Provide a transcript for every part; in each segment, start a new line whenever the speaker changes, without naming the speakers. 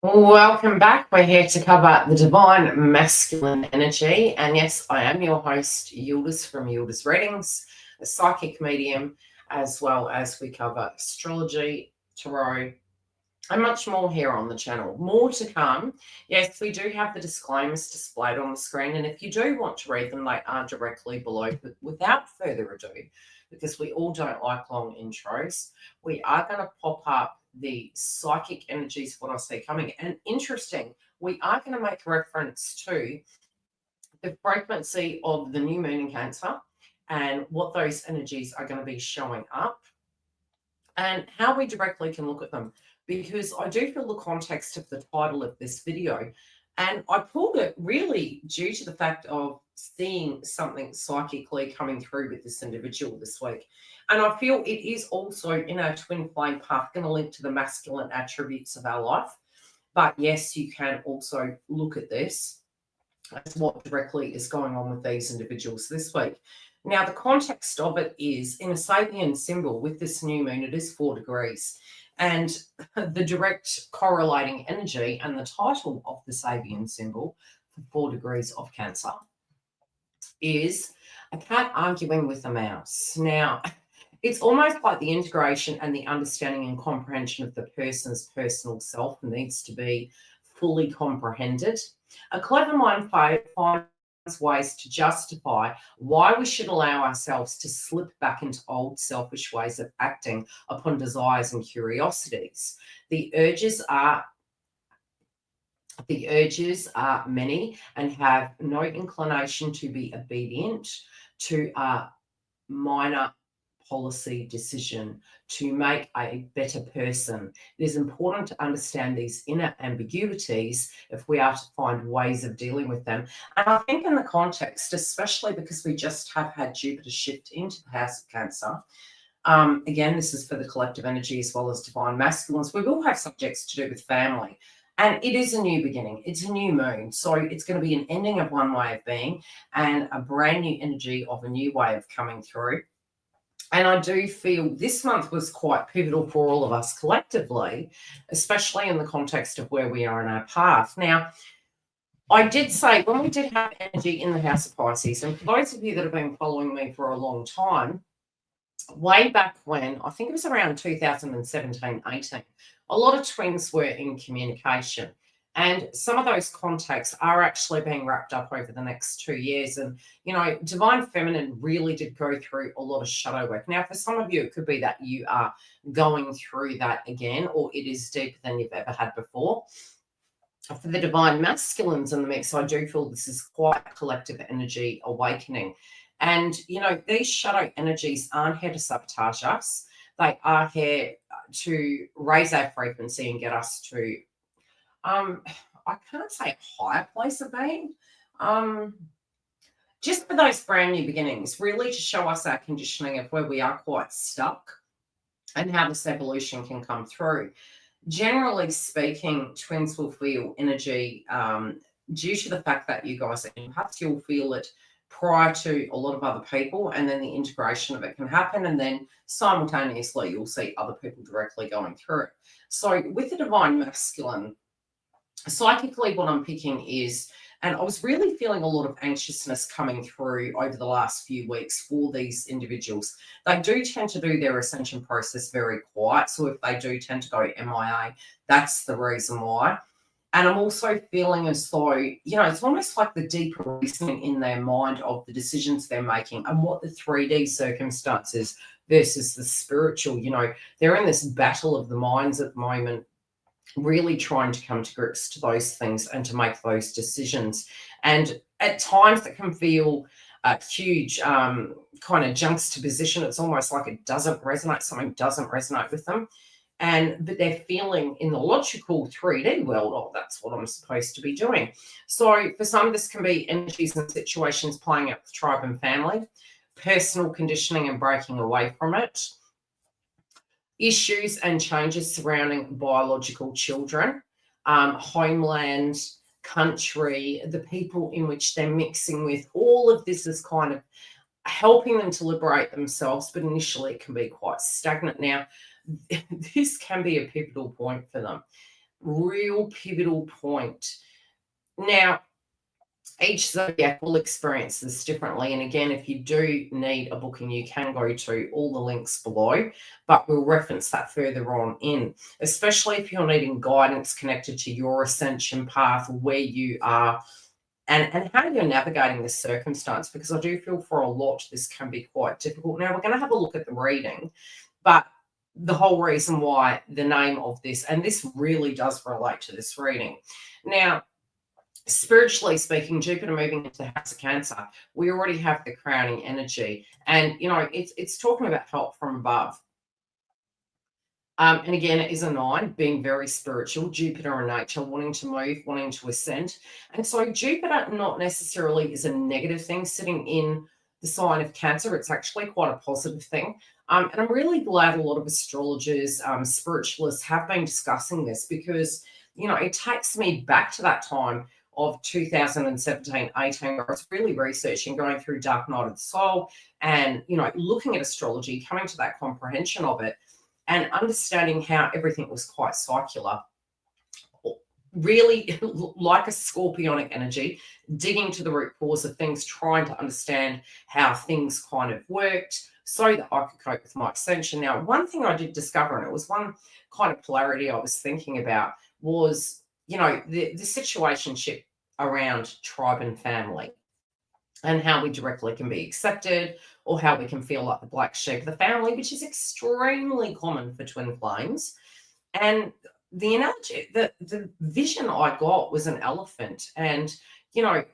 Welcome back. We're here to cover the divine masculine energy. And yes, I am your host, Yildiz from Yildiz Readings, a psychic medium, as well as we cover astrology, tarot, and much more here on the channel. More to come. Yes, we do have the disclaimers displayed on the screen. And if you do want to read them, they are directly below. But without further ado, because we all don't like long intros, we are going to pop up the psychic energies, what I see coming. And interesting, we are going to make reference to the frequency of the new moon in Cancer and what those energies are going to be showing up and how we directly can look at them. Because I do feel the context of the title of this video, and I pulled it really due to the fact of seeing something psychically coming through with this individual this week. And I feel it is also in our twin flame path going to link to the masculine attributes of our life. But yes, you can also look at this as what directly is going on with these individuals this week. Now, the context of it is in a Sabian symbol with this new moon, it is 4 degrees. And the direct correlating energy and the title of the Sabian symbol for 4 degrees of Cancer is a cat arguing with a mouse. Now, it's almost like the integration and the understanding and comprehension of the person's personal self needs to be fully comprehended. A clever mind finds ways to justify why we should allow ourselves to slip back into old selfish ways of acting upon desires and curiosities. The urges are many and have no inclination to be obedient to a minor policy decision to make a better person. It is important to understand these inner ambiguities if we are to find ways of dealing with them. And I think in the context, especially because we just have had Jupiter shift into the house of Cancer, again, this is for the collective energy as well as divine masculines. We will have subjects to do with family. And it is a new beginning. It's a new moon. So it's going to be an ending of one way of being and a brand new energy of a new way of coming through. And I do feel this month was quite pivotal for all of us collectively, especially in the context of where we are in our path. Now, I did say when we did have energy in the House of Pisces, and for those of you that have been following me for a long time, way back when, I think it was around 2017, 18, a lot of twins were in communication. And some of those contacts are actually being wrapped up over the next 2 years. And, Divine Feminine really did go through a lot of shadow work. Now, for some of you, it could be that you are going through that again, or it is deeper than you've ever had before. For the Divine Masculines in the mix, I do feel this is quite a collective energy awakening. And, these shadow energies aren't here to sabotage us. They are here to raise our frequency and get us to I can't say a higher place of being. Just for those brand new beginnings, really to show us our conditioning of where we are quite stuck and how this evolution can come through. Generally speaking, twins will feel energy due to the fact that you guys are empaths. You'll feel it prior to a lot of other people, and then the integration of it can happen, and then simultaneously you'll see other people directly going through it. So with the Divine Masculine, psychically what I'm picking is, and I was really feeling a lot of anxiousness coming through over the last few weeks for these individuals. They do tend to do their ascension process very quiet. So if they do tend to go MIA, that's the reason why. And I'm also feeling as though, it's almost like the deeper reasoning in their mind of the decisions they're making and what the 3D circumstances versus the spiritual, they're in this battle of the minds at the moment, really trying to come to grips to those things and to make those decisions. And at times it can feel a huge kind of juxtaposition. It's almost like it doesn't resonate, something doesn't resonate with them. But they're feeling in the logical 3D world, oh, that's what I'm supposed to be doing. So for some, this can be energies and situations playing out with tribe and family, personal conditioning and breaking away from it, issues and changes surrounding biological children, homeland, country, the people in which they're mixing with. All of this is kind of helping them to liberate themselves, but initially it can be quite stagnant. Now, this can be a pivotal point for them. real pivotal point. Now, each zodiac will experience this differently. And again, if you do need a booking, you can go to all the links below, but we'll reference that further on in, especially if you're needing guidance connected to your ascension path, where you are, and how you're navigating this circumstance, because I do feel for a lot this can be quite difficult. Now, we're going to have a look at the reading, but the whole reason why the name of this, and this really does relate to this reading. Now, spiritually speaking, Jupiter moving into the house of Cancer, we already have the crowning energy, and it's talking about help from above. And again, it is a 9, being very spiritual, Jupiter in nature, wanting to move, wanting to ascend. And so Jupiter not necessarily is a negative thing sitting in the sign of Cancer. It's actually quite a positive thing. And I'm really glad a lot of astrologers, spiritualists have been discussing this, because, it takes me back to that time of 2017, 18, where I was really researching, going through Dark Night of the Soul and, looking at astrology, coming to that comprehension of it, and understanding how everything was quite circular, really like a scorpionic energy, digging to the root cause of things, trying to understand how things kind of worked so that I could cope with my ascension. Now, one thing I did discover, and it was one kind of polarity I was thinking about, was, the situationship around tribe and family, and how we directly can be accepted, or how we can feel like the black sheep of the family, which is extremely common for twin flames. And the analogy, the vision I got was an elephant, and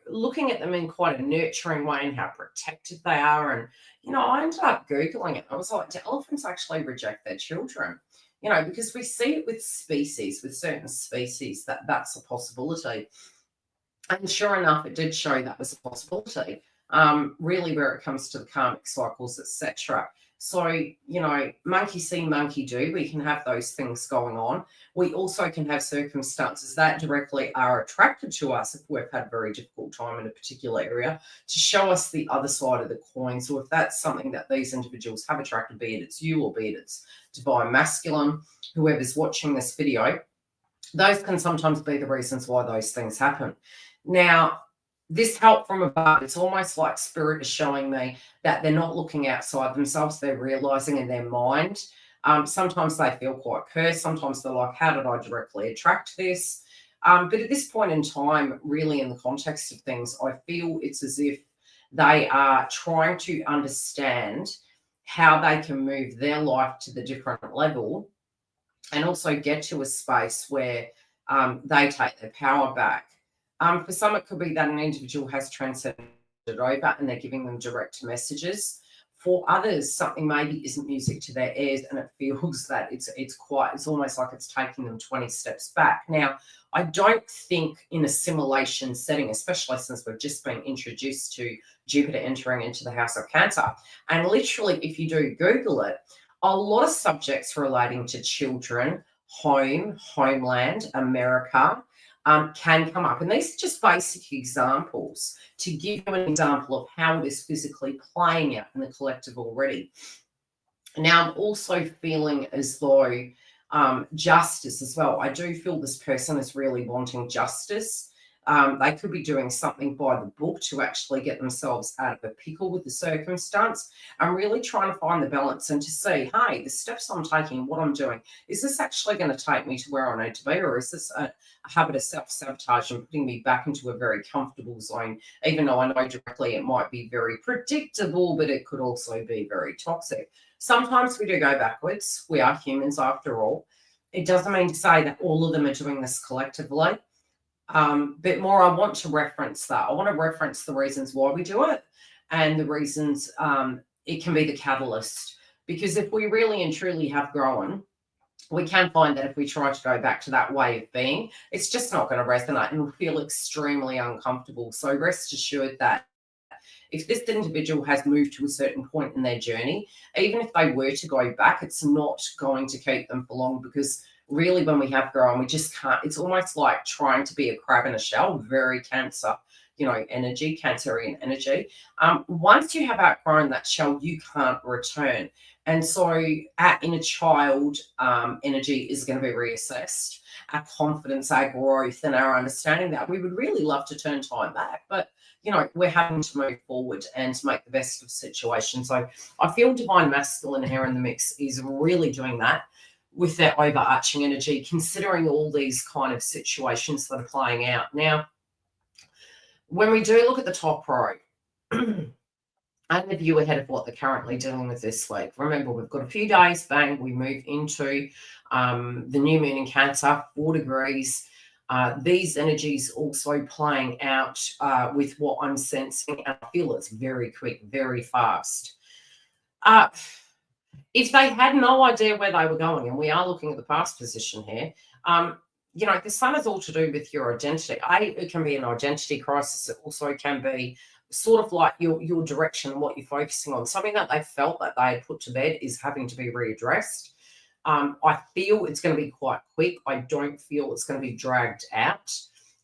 looking at them in quite a nurturing way and how protected they are. And I ended up Googling it. I was like, do elephants actually reject their children? Because we see it with certain species, that's a possibility. And sure enough, it did show that was a possibility, really, where it comes to the karmic cycles, etc. So, monkey see, monkey do. We can have those things going on. We also can have circumstances that directly are attracted to us if we've had a very difficult time in a particular area, to show us the other side of the coin. So if that's something that these individuals have attracted, be it it's you or be it it's divine masculine, whoever's watching this video, those can sometimes be the reasons why those things happen. Now, this help from above, it's almost like spirit is showing me that they're not looking outside themselves. They're realizing in their mind. Sometimes they feel quite cursed. Sometimes they're like, how did I directly attract this? But at this point in time, really in the context of things, I feel it's as if they are trying to understand how they can move their life to the different level, and also get to a space where they take their power back. For some, it could be that an individual has transcended over and they're giving them direct messages. For others, something maybe isn't music to their ears, and it feels that it's almost like it's taking them 20 steps back. Now, I don't think in a simulation setting, especially since we've just been introduced to Jupiter entering into the house of Cancer, and literally, if you do Google it, a lot of subjects relating to children, home, homeland, America, can come up. And these are just basic examples to give you an example of how it is physically playing out in the collective already. Now, I'm also feeling as though justice as well. I do feel this person is really wanting justice. They could be doing something by the book to actually get themselves out of a pickle with the circumstance. I'm really trying to find the balance and to see, hey, the steps I'm taking, what I'm doing, is this actually going to take me to where I need to be, or is this a habit of self-sabotage and putting me back into a very comfortable zone, even though I know directly it might be very predictable, but it could also be very toxic. Sometimes we do go backwards. We are humans after all. It doesn't mean to say that all of them are doing this collectively. But more, I want to reference that. I want to reference the reasons why we do it, and the reasons it can be the catalyst. Because if we really and truly have grown, we can find that if we try to go back to that way of being, it's just not going to resonate and we'll feel extremely uncomfortable. So rest assured that if this individual has moved to a certain point in their journey, even if they were to go back, it's not going to keep them for long, because really when we have grown, we just can't. It's almost like trying to be a crab in a shell, very Cancer, energy, Cancerian energy. Once you have outgrown that shell, you can't return. And so inner child energy is going to be reassessed. our confidence, our growth, and our understanding that we would really love to turn time back. But, we're having to move forward and to make the best of situations. So I feel divine masculine here in the mix is really doing that with that overarching energy, considering all these kind of situations that are playing out. Now, when we do look at the top row, and the view ahead of what they're currently dealing with this week. Remember, we've got a few days, bang, we move into the new moon in Cancer, 4 degrees. These energies also playing out with what I'm sensing, and I feel it's very quick, very fast. If they had no idea where they were going, and we are looking at the past position here, the sun is all to do with your identity. It can be an identity crisis. It also can be sort of like your direction and what you're focusing on. Something that they felt that they had put to bed is having to be readdressed. I feel it's going to be quite quick. I don't feel it's going to be dragged out.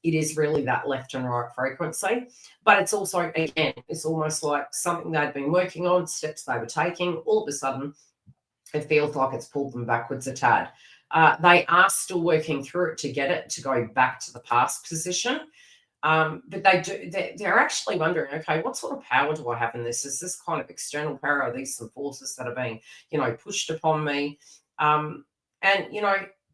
It is really that left and right frequency. But it's also, again, it's almost like something they'd been working on, steps they were taking. All of a sudden, it feels like it's pulled them backwards a tad. They are still working through it to get it to go back to the past position. But they're actually wondering, okay, what sort of power do I have in this? Is this kind of external power? Are these some forces that are being, pushed upon me?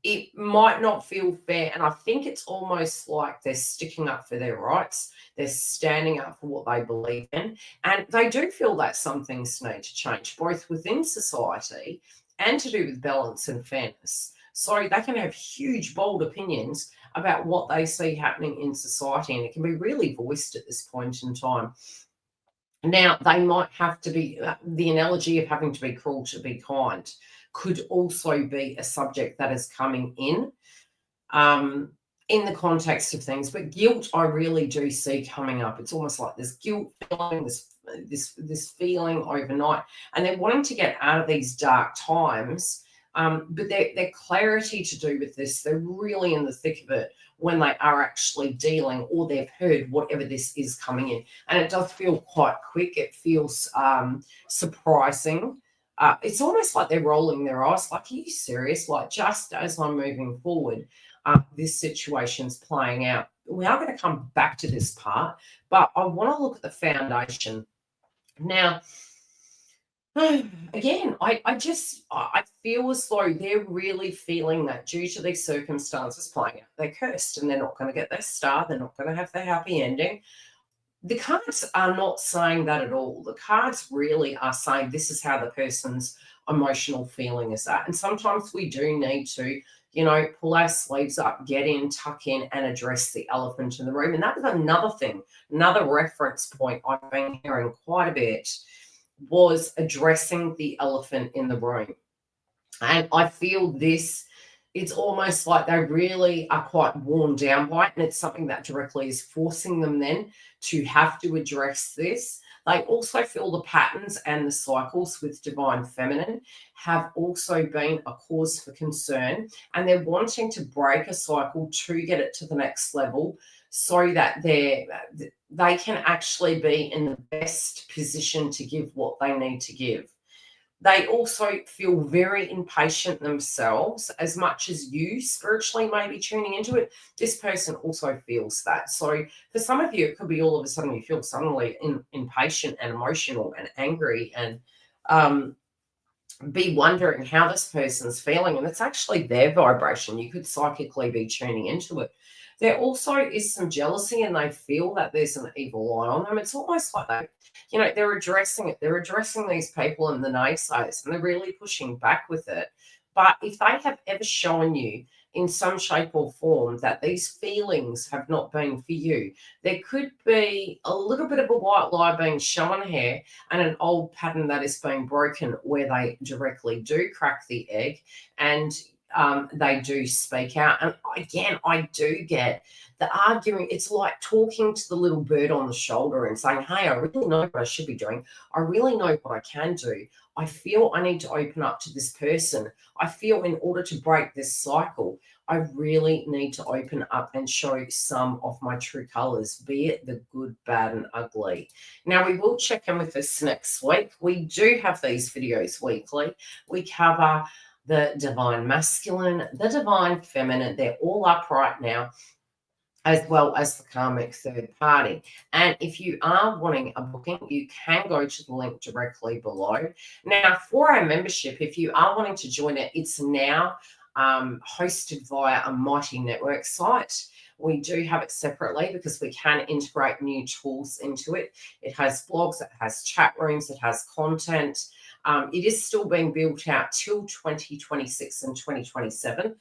It might not feel fair. And I think it's almost like they're sticking up for their rights. They're standing up for what they believe in. And they do feel that some things need to change, both within society and to do with balance and fairness. So they can have huge, bold opinions about what they see happening in society, and it can be really voiced at this point in time. Now, they might have to be, the analogy of having to be cruel to be kind could also be a subject that is coming in the context of things. But guilt, I really do see coming up. It's almost like this guilt feeling, this feeling overnight, and they're wanting to get out of these dark times. But their clarity to do with this, they're really in the thick of it when they are actually dealing, or they've heard whatever this is coming in. And it does feel quite quick. It feels surprising. It's almost like they're rolling their eyes, like, are you serious? Like, just as I'm moving forward, this situation's playing out. We are going to come back to this part, but I want to look at the foundation. Now, again, I feel as though they're really feeling that due to these circumstances playing out, they're cursed and they're not going to get their star. They're not going to have their happy ending. The cards are not saying that at all. The cards really are saying this is how the person's emotional feeling is at. And sometimes we do need to, pull our sleeves up, get in, tuck in, and address the elephant in the room. And that was another thing, another reference point I've been hearing quite a bit, was addressing the elephant in the room. And I feel this, it's almost like they really are quite worn down by it, and it's something that directly is forcing them then to have to address this. They also feel the patterns and the cycles with divine feminine have also been a cause for concern, and they're wanting to break a cycle to get it to the next level so that they can actually be in the best position to give what they need to give. They also feel very impatient themselves. As much as you spiritually may be tuning into it, this person also feels that. So for some of you, it could be all of a sudden you feel suddenly impatient and emotional and angry, and be wondering how this person's feeling. And it's actually their vibration. You could psychically be tuning into it. There also is some jealousy, and they feel that there's an evil eye on them. It's almost like they're addressing it. They're addressing these people and the naysayers, and they're really pushing back with it. But if they have ever shown you in some shape or form that these feelings have not been for you, there could be a little bit of a white lie being shown here, and an old pattern that is being broken where they directly do crack the egg, and they do speak out. And again, I do get the arguing. It's like talking to the little bird on the shoulder and saying, hey, I really know what I should be doing. I really know what I can do. I feel I need to open up to this person. I feel in order to break this cycle, I really need to open up and show some of my true colors, be it the good, bad, and ugly. Now, we will check in with this next week. We do have these videos weekly. We cover the divine masculine, the divine feminine. They're all up right now, as well as the karmic third party. And if you are wanting a booking, you can go to the link directly below. Now, for our membership, if you are wanting to join it, it's now hosted via a Mighty Network site. We do have it separately because we can integrate new tools into it. It has blogs, it has chat rooms, it has content. It is still being built out till 2026 and 2027.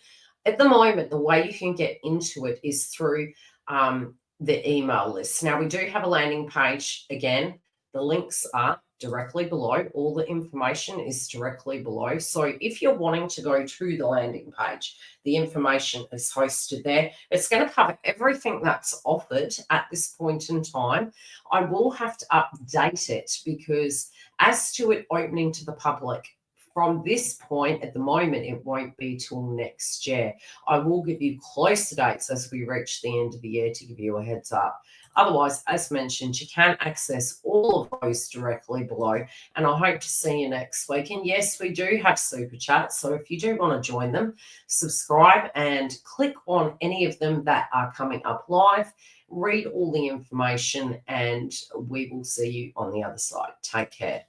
At the moment, the way you can get into it is through the email list. Now, we do have a landing page. Again, the links are directly below. All the information is directly below. So if you're wanting to go to the landing page, the information is hosted there. It's going to cover everything that's offered at this point in time. I will have to update it because as to it opening to the public, from this point at the moment, it won't be till next year. I will give you closer dates as we reach the end of the year to give you a heads up. Otherwise, as mentioned, you can access all of those directly below. And I hope to see you next week. And yes, we do have super chats. So if you do want to join them, subscribe and click on any of them that are coming up live. Read all the information and we will see you on the other side. Take care.